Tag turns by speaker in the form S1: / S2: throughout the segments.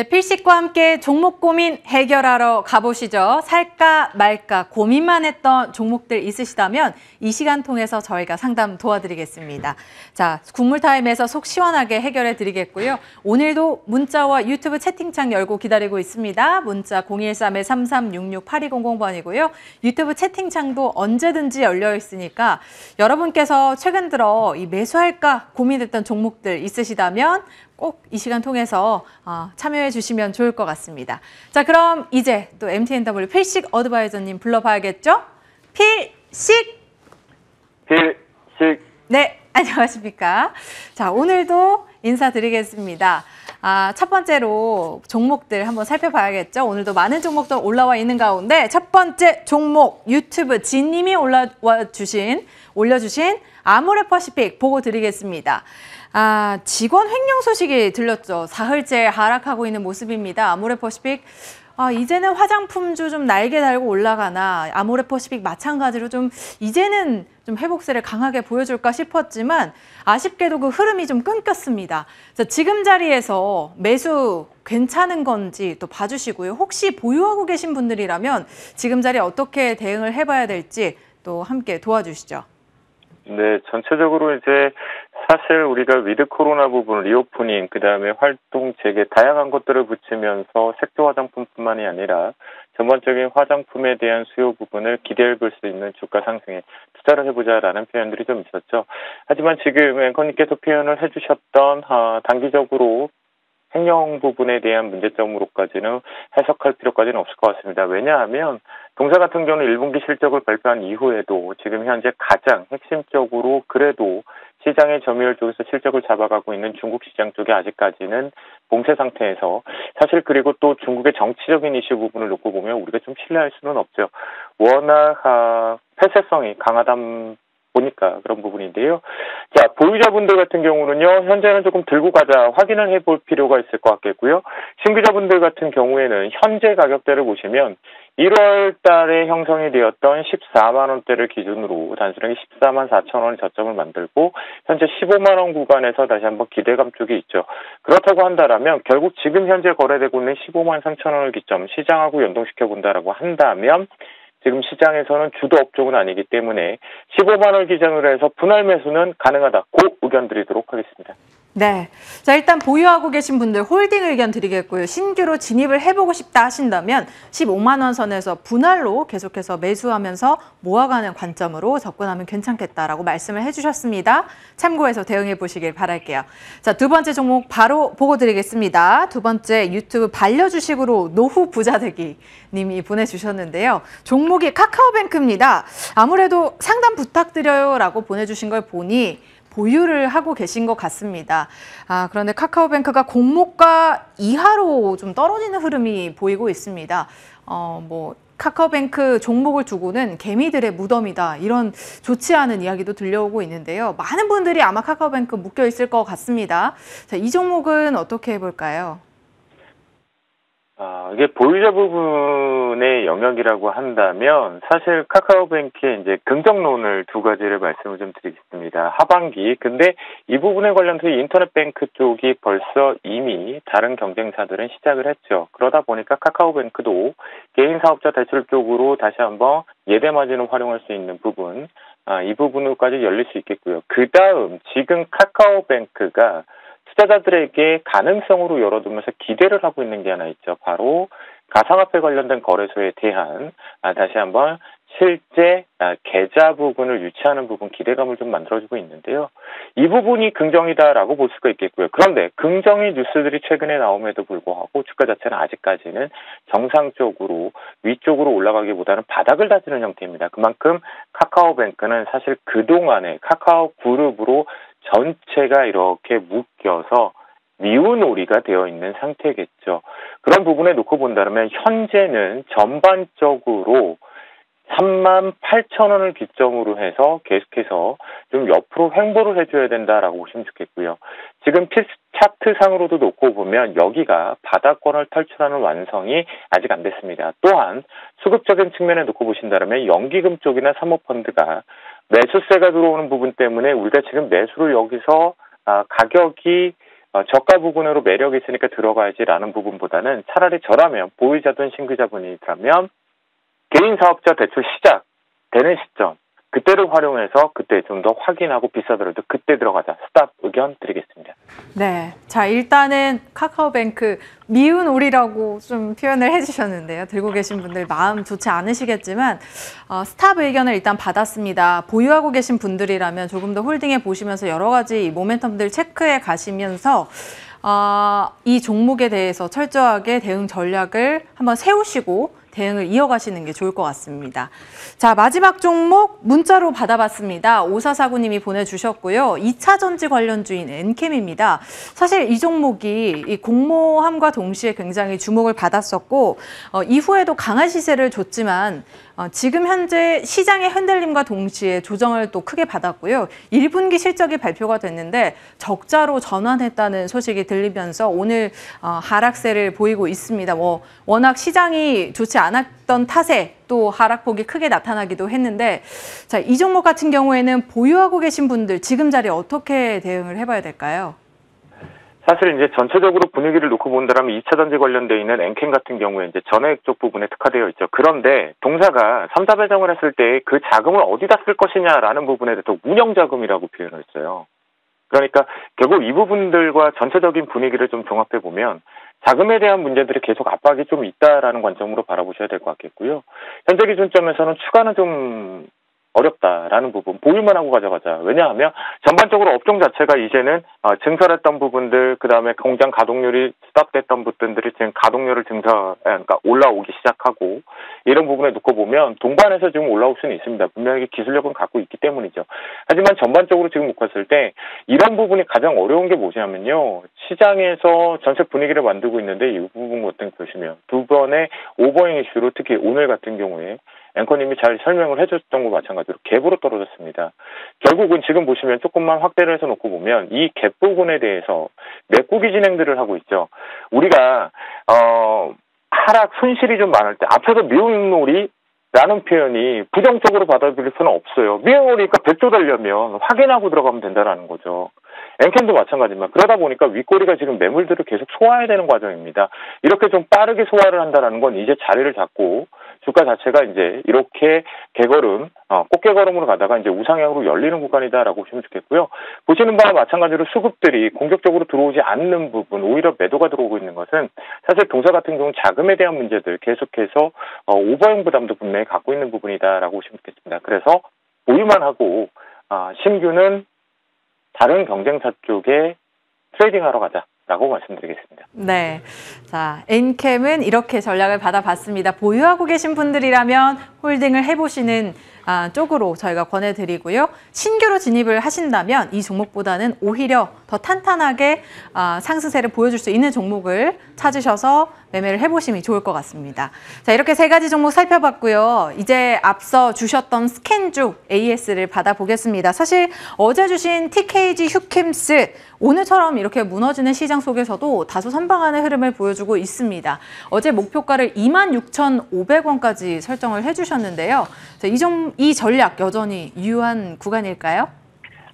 S1: 네, 필식과 함께 종목 고민 해결하러 가보시죠. 살까 말까 고민만 했던 종목들 있으시다면 이 시간 통해서 저희가 상담 도와드리겠습니다. 자, 국물타임에서 속 시원하게 해결해 드리겠고요. 오늘도 문자와 유튜브 채팅창 열고 기다리고 있습니다. 문자 013-3366-8200번이고요. 유튜브 채팅창도 언제든지 열려 있으니까 여러분께서 최근 들어 이 매수할까 고민했던 종목들 있으시다면 꼭 이 시간 통해서 참여해 주시면 좋을 것 같습니다. 자, 그럼 이제 또 MTNW 필식 어드바이저님 불러봐야겠죠? 필식! 네, 안녕하십니까? 자, 오늘도 인사드리겠습니다. 첫 번째로 종목들 한번 살펴봐야겠죠? 오늘도 많은 종목들 올라와 있는 가운데 첫 번째 종목 유튜브 진님이 올려주신 아모레퍼시픽 보고 드리겠습니다. 직원 횡령 소식이 들렸죠. 사흘째 하락하고 있는 모습입니다. 아모레퍼시픽 이제는 화장품주 좀 날개 달고 올라가나 아모레퍼시픽 마찬가지로 좀 이제는 좀 회복세를 강하게 보여줄까 싶었지만 아쉽게도 그 흐름이 좀 끊겼습니다. 자, 지금 자리에서 매수 괜찮은 건지 또 봐주시고요. 혹시 보유하고 계신 분들이라면 지금 자리에 어떻게 대응을 해봐야 될지 또 함께 도와주시죠.
S2: 네, 전체적으로 이제 사실 우리가 위드 코로나 부분, 리오프닝, 그다음에 활동 재개 다양한 것들을 붙이면서 색조 화장품뿐만이 아니라 전반적인 화장품에 대한 수요 부분을 기대해 볼 수 있는 주가 상승에 투자를 해보자라는 표현들이 좀 있었죠. 하지만 지금 앵커님께서 표현을 해주셨던 단기적으로 횡령 부분에 대한 문제점으로까지는 해석할 필요까지는 없을 것 같습니다. 왜냐하면 동사 같은 경우는 1분기 실적을 발표한 이후에도 지금 현재 가장 핵심적으로 그래도 시장의 점유율 쪽에서 실적을 잡아가고 있는 중국 시장 쪽에 아직까지는 봉쇄 상태에서 사실 그리고 또 중국의 정치적인 이슈 부분을 놓고 보면 우리가 좀 신뢰할 수는 없죠. 워낙 폐쇄성이 강하다 보니까 그런 부분인데요. 자, 보유자분들 같은 경우는요, 현재는 조금 들고 가자 확인을 해볼 필요가 있을 것 같겠고요. 신규자분들 같은 경우에는 현재 가격대를 보시면 1월 달에 형성이 되었던 14만 원대를 기준으로 단순하게 14만 4천 원의 저점을 만들고 현재 15만 원 구간에서 다시 한번 기대감 쪽이 있죠. 그렇다고 한다면 결국 지금 현재 거래되고 있는 15만 3천 원을 기점 시장하고 연동시켜 본다라고 한다면 지금 시장에서는 주도 업종은 아니기 때문에 15만 원 기준으로 해서 분할 매수는 가능하다. 고 의견 드리도록 하겠습니다.
S1: 네. 자, 일단 보유하고 계신 분들 홀딩 의견 드리겠고요. 신규로 진입을 해보고 싶다 하신다면 15만 원 선에서 분할로 계속해서 매수하면서 모아가는 관점으로 접근하면 괜찮겠다라고 말씀을 해주셨습니다. 참고해서 대응해 보시길 바랄게요. 자, 두 번째 종목 바로 보고 드리겠습니다. 두 번째 유튜브 반려주식으로 노후 부자되기 님이 보내주셨는데요. 종목이 카카오뱅크입니다. 아무래도 상담 부탁드려요 라고 보내주신 걸 보니 보유를 하고 계신 것 같습니다. 그런데 카카오뱅크가 공모가 이하로 좀 떨어지는 흐름이 보이고 있습니다. 카카오뱅크 종목을 두고는 개미들의 무덤이다. 이런 좋지 않은 이야기도 들려오고 있는데요. 많은 분들이 아마 카카오뱅크 묶여 있을 것 같습니다. 자, 이 종목은 어떻게 해볼까요?
S2: 이게 보유자 부분의 영역이라고 한다면 사실 카카오뱅크의 이제 긍정론을 두 가지를 말씀을 좀 드리겠습니다. 하반기 근데 이 부분에 관련해서 인터넷뱅크 쪽이 벌써 이미 다른 경쟁사들은 시작을 했죠. 그러다 보니까 카카오뱅크도 개인 사업자 대출 쪽으로 다시 한번 예대 마진을 활용할 수 있는 부분, 이 부분으로까지 열릴 수 있겠고요. 그 다음 지금 카카오뱅크가 투자자들에게 가능성으로 열어두면서 기대를 하고 있는 게 하나 있죠. 바로 가상화폐 관련된 거래소에 대한 다시 한번 실제 계좌 부분을 유치하는 부분 기대감을 좀 만들어주고 있는데요. 이 부분이 긍정이다라고 볼 수가 있겠고요. 그런데 긍정의 뉴스들이 최근에 나옴에도 불구하고 주가 자체는 아직까지는 정상적으로 위쪽으로 올라가기보다는 바닥을 다지는 형태입니다. 그만큼 카카오뱅크는 사실 그동안에 카카오 그룹으로 전체가 이렇게 묶여서 미운오리가 되어 있는 상태겠죠. 그런 부분에 놓고 본다면 현재는 전반적으로 38,000원을 기점으로 해서 계속해서 좀 옆으로 횡보를 해줘야 된다라고 보시면 좋겠고요. 지금 차트상으로도 놓고 보면 여기가 바닥권을 탈출하는 완성이 아직 안 됐습니다. 또한 수급적인 측면에 놓고 보신다면 연기금 쪽이나 사모펀드가 매수세가 들어오는 부분 때문에 우리가 지금 매수를 여기서 가격이 저가 부분으로 매력이 있으니까 들어가야지라는 부분보다는 차라리 저라면 보유자든 신규자분이라면 개인 사업자 대출 시작되는 시점 그때를 활용해서 그때 좀 더 확인하고 비싸더라도 그때 들어가자. 스탑 의견 드리겠습니다.
S1: 네. 자, 일단은 카카오뱅크 미운 오리라고 좀 표현을 해주셨는데요. 들고 계신 분들 마음 좋지 않으시겠지만 스탑 의견을 일단 받았습니다. 보유하고 계신 분들이라면 조금 더 홀딩해 보시면서 여러 가지 모멘텀들 체크해 가시면서 이 종목에 대해서 철저하게 대응 전략을 한번 세우시고 대응을 이어가시는 게 좋을 것 같습니다. 자, 마지막 종목 문자로 받아봤습니다. 5449님이 보내주셨고요. 2차 전지 관련주인 엔캠입니다. 사실 이 종목이 이 공모함과 동시에 굉장히 주목을 받았었고 이후에도 강한 시세를 줬지만 지금 현재 시장의 흔들림과 동시에 조정을 또 크게 받았고요. 1분기 실적이 발표가 됐는데 적자로 전환했다는 소식이 들리면서 오늘 하락세를 보이고 있습니다. 워낙 시장이 좋지 않았던 탓에 또 하락폭이 크게 나타나기도 했는데 자, 이 종목 같은 경우에는 보유하고 계신 분들 지금 자리에 어떻게 대응을 해봐야 될까요?
S2: 사실 이제 전체적으로 분위기를 놓고 본다면 2차 전지 관련되어 있는 엔캠 같은 경우에 이제 전액 쪽 부분에 특화되어 있죠. 그런데 동사가 3사 배정을 했을 때 그 자금을 어디다 쓸 것이냐라는 부분에 대해서 운영 자금이라고 표현을 했어요. 그러니까 결국 이 부분들과 전체적인 분위기를 좀 종합해 보면 자금에 대한 문제들이 계속 압박이 좀 있다라는 관점으로 바라보셔야 될 것 같겠고요. 현재 기준점에서는 추가는 좀 어렵다라는 부분, 보유만 하고 가져가자. 왜냐하면 전반적으로 업종 자체가 이제는 증설했던 부분들, 그 다음에 공장 가동률이 스탑됐던 부분들이 지금 가동률을 그러니까 올라오기 시작하고 이런 부분에 놓고 보면 동반해서 지금 올라올 수는 있습니다. 분명히 기술력은 갖고 있기 때문이죠. 하지만 전반적으로 지금 놓고 봤을 때 이런 부분이 가장 어려운 게 뭐냐면요. 시장에서 전체 분위기를 만들고 있는데 이 부분 같은 거 보시면 두 번의 오버행 이슈로 특히 오늘 같은 경우에 앵커님이 잘 설명을 해줬던 것 마찬가지로 갭으로 떨어졌습니다. 결국은 지금 보시면 조금만 확대를 해서 놓고 보면 이 갭 부분에 대해서 메꾸기 진행들을 하고 있죠. 우리가 하락 손실이 좀 많을 때 앞에서 미운 오리라는 표현이 부정적으로 받아들일 수는 없어요. 미운 오리니까 배 쏟으려면 확인하고 들어가면 된다는 거죠. 엔캠도 마찬가지입니다. 그러다 보니까 윗꼬리가 지금 매물들을 계속 소화해야 되는 과정입니다. 이렇게 좀 빠르게 소화를 한다는 건 이제 자리를 잡고 주가 자체가 이제 이렇게 개걸음, 꽃개걸음으로 가다가 이제 우상향으로 열리는 구간이다라고 보시면 좋겠고요. 보시는 바와 마찬가지로 수급들이 공격적으로 들어오지 않는 부분, 오히려 매도가 들어오고 있는 것은 사실 동사 같은 경우는 자금에 대한 문제들 계속해서 오버행 부담도 분명히 갖고 있는 부분이다라고 보시면 좋겠습니다. 그래서 보유만 하고 신규는 다른 경쟁사 쪽에 트레이딩하러 가자라고 말씀드리겠습니다.
S1: 네, 자 엔캠은 이렇게 전략을 받아봤습니다. 보유하고 계신 분들이라면 홀딩을 해보시는 쪽으로 저희가 권해드리고요. 신규로 진입을 하신다면 이 종목보다는 오히려 더 탄탄하게 상승세를 보여줄 수 있는 종목을 찾으셔서 매매를 해보시면 좋을 것 같습니다. 자, 이렇게 세 가지 종목 살펴봤고요. 이제 앞서 주셨던 스캔주 AS를 받아보겠습니다. 사실 어제 주신 TKG 휴캠스 오늘처럼 이렇게 무너지는 시장 속에서도 다소 선방하는 흐름을 보여주고 있습니다. 어제 목표가를 26,500원까지 설정을 해주셨는데요. 자, 이 전략 여전히 유효한 구간일까요?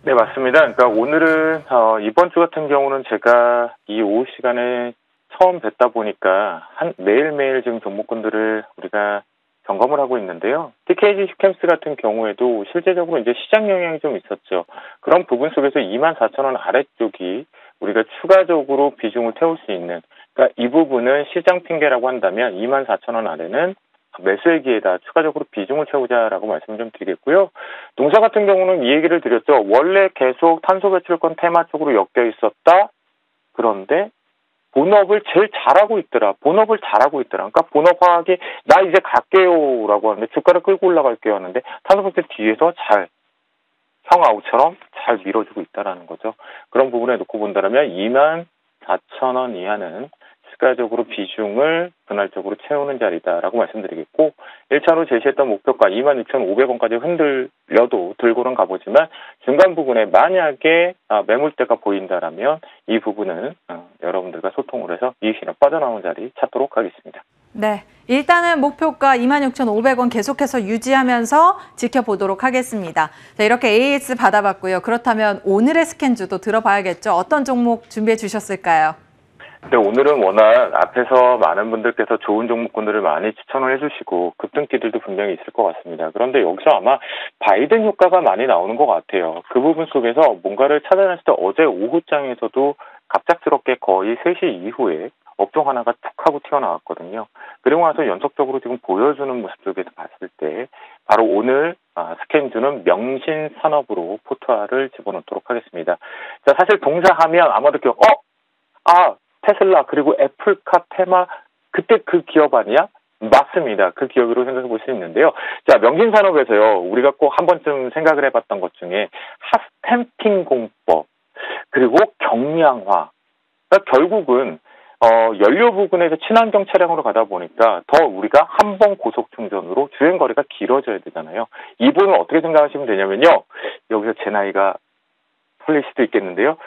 S2: 네, 맞습니다. 그러니까 오늘은 이번 주 같은 경우는 제가 이 오후 시간에 처음 뵙다 보니까 매일매일 지금 종목군들을 우리가 점검을 하고 있는데요. TKG 휴캠스 같은 경우에도 실제적으로 이제 시장 영향이 좀 있었죠. 그런 부분 속에서 24,000원 아래쪽이 우리가 추가적으로 비중을 태울 수 있는, 그러니까 이 부분은 시장 핑계라고 한다면 24,000원 아래는 매수의 기회다. 추가적으로 비중을 채우자라고 말씀 좀 드리겠고요. 동사 같은 경우는 이 얘기를 드렸죠. 원래 계속 탄소 배출권 테마 쪽으로 엮여 있었다. 그런데 본업을 제일 잘하고 있더라. 그러니까 본업 화학이 나 이제 갈게요라고 하는데 주가를 끌고 올라갈게요 하는데 탄소 배출 뒤에서 잘 형아우처럼 잘 밀어주고 있다라는 거죠. 그런 부분에 놓고 본다면 24,000원 이하는 추가적으로 비중을 분할적으로 채우는 자리다라고 말씀드리겠고 1차로 제시했던 목표가 26,500원까지 흔들려도 들고는 가보지만 중간 부분에 만약에 매물대가 보인다라면 이 부분은 여러분들과 소통을 해서 이익실현 빠져나오는 자리 찾도록 하겠습니다.
S1: 네, 일단은 목표가 26,500원 계속해서 유지하면서 지켜보도록 하겠습니다. 자, 이렇게 AS 받아봤고요. 그렇다면 오늘의 스캔주도 들어봐야겠죠. 어떤 종목 준비해 주셨을까요?
S2: 네, 오늘은 워낙 앞에서 많은 분들께서 좋은 종목군들을 많이 추천을 해주시고 급등기들도 분명히 있을 것 같습니다. 그런데 여기서 아마 바이든 효과가 많이 나오는 것 같아요. 그 부분 속에서 뭔가를 찾아냈을 때 어제 오후장에서도 갑작스럽게 거의 3시 이후에 업종 하나가 툭 하고 튀어나왔거든요. 그리고 나서 연속적으로 지금 보여주는 모습 속에서 봤을 때 바로 오늘 스캔주는 명신산업으로 포트화를 집어넣도록 하겠습니다. 자, 사실 동사하면 아마도 테슬라 그리고 애플카 테마 그때 그 기업 아니야? 맞습니다. 그 기업으로 생각해 볼 수 있는데요. 자, 명신산업에서요. 우리가 꼭 한 번쯤 생각을 해봤던 것 중에 핫스탬핑 공법 그리고 경량화. 그러니까 결국은 연료 부근에서 친환경 차량으로 가다 보니까 더 우리가 한 번 고속 충전으로 주행 거리가 길어져야 되잖아요. 이 부분을 어떻게 생각하시면 되냐면요. 여기서 제 나이가 털릴 수도 있겠는데요.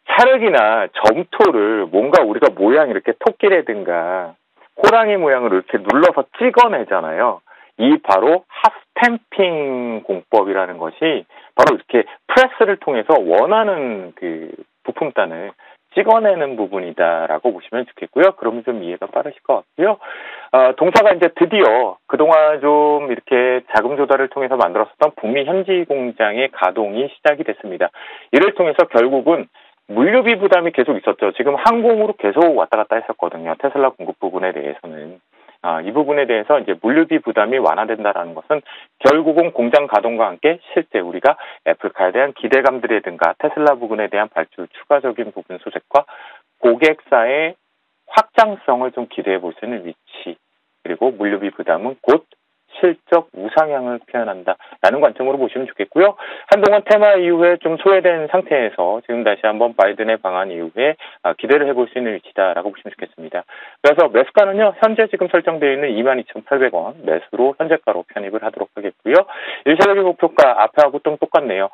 S2: 찰흙이나 점토를 뭔가 우리가 모양 이렇게 토끼라든가 호랑이 모양으로 이렇게 눌러서 찍어내잖아요. 이 바로 핫스탬핑 공법이라는 것이 바로 이렇게 프레스를 통해서 원하는 그 부품단을 찍어내는 부분이다라고 보시면 좋겠고요. 그러면 좀 이해가 빠르실 것 같고요. 동사가 이제 드디어 그동안 좀 이렇게 자금 조달을 통해서 만들었었던 북미 현지 공장의 가동이 시작이 됐습니다. 이를 통해서 결국은 물류비 부담이 계속 있었죠. 지금 항공으로 계속 왔다 갔다 했었거든요. 테슬라 공급 부분에 대해서는. 이 부분에 대해서 이제 물류비 부담이 완화된다라는 것은 결국은 공장 가동과 함께 실제 우리가 애플카에 대한 기대감들이든가 테슬라 부분에 대한 발주 추가적인 부분 소재과 고객사의 확장성을 좀 기대해 볼 수 있는 위치 그리고 물류비 부담은 곧 실적 우상향을 표현한다라는 관점으로 보시면 좋겠고요. 한동안 테마 이후에 좀 소외된 상태에서 지금 다시 한번 바이든의 방안 이후에 기대를 해볼 수 있는 위치다라고 보시면 좋겠습니다. 그래서 매수가는요. 현재 지금 설정되어 있는 22,800원 매수로 현재가로 편입을 하도록 하겠고요. 일차적인 목표가 앞에하고 좀 똑같네요.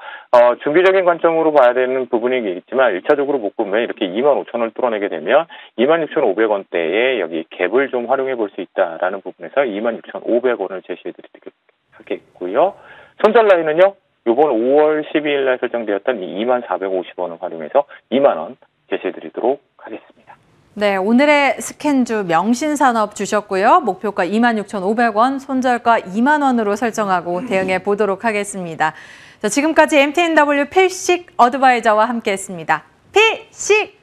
S2: 중기적인 관점으로 봐야 되는 부분이 있지만 1차적으로 목표면 이렇게 25,000원을 뚫어내게 되면 26,500원대에 여기 갭을 좀 활용해 볼 수 있다라는 부분에서 26,500원을 제시해드리도록 하겠고요. 손절 라인은요. 이번 5월 12일 날 설정되었던 2450원을 활용해서 2만원 제시해드리도록 하겠습니다.
S1: 네, 오늘의 스캔주 명신산업 주셨고요. 목표가 26,500원, 손절가 2만 원으로 설정하고 대응해 보도록 하겠습니다. 자, 지금까지 MTNW 필식 어드바이저와 함께했습니다. 필식!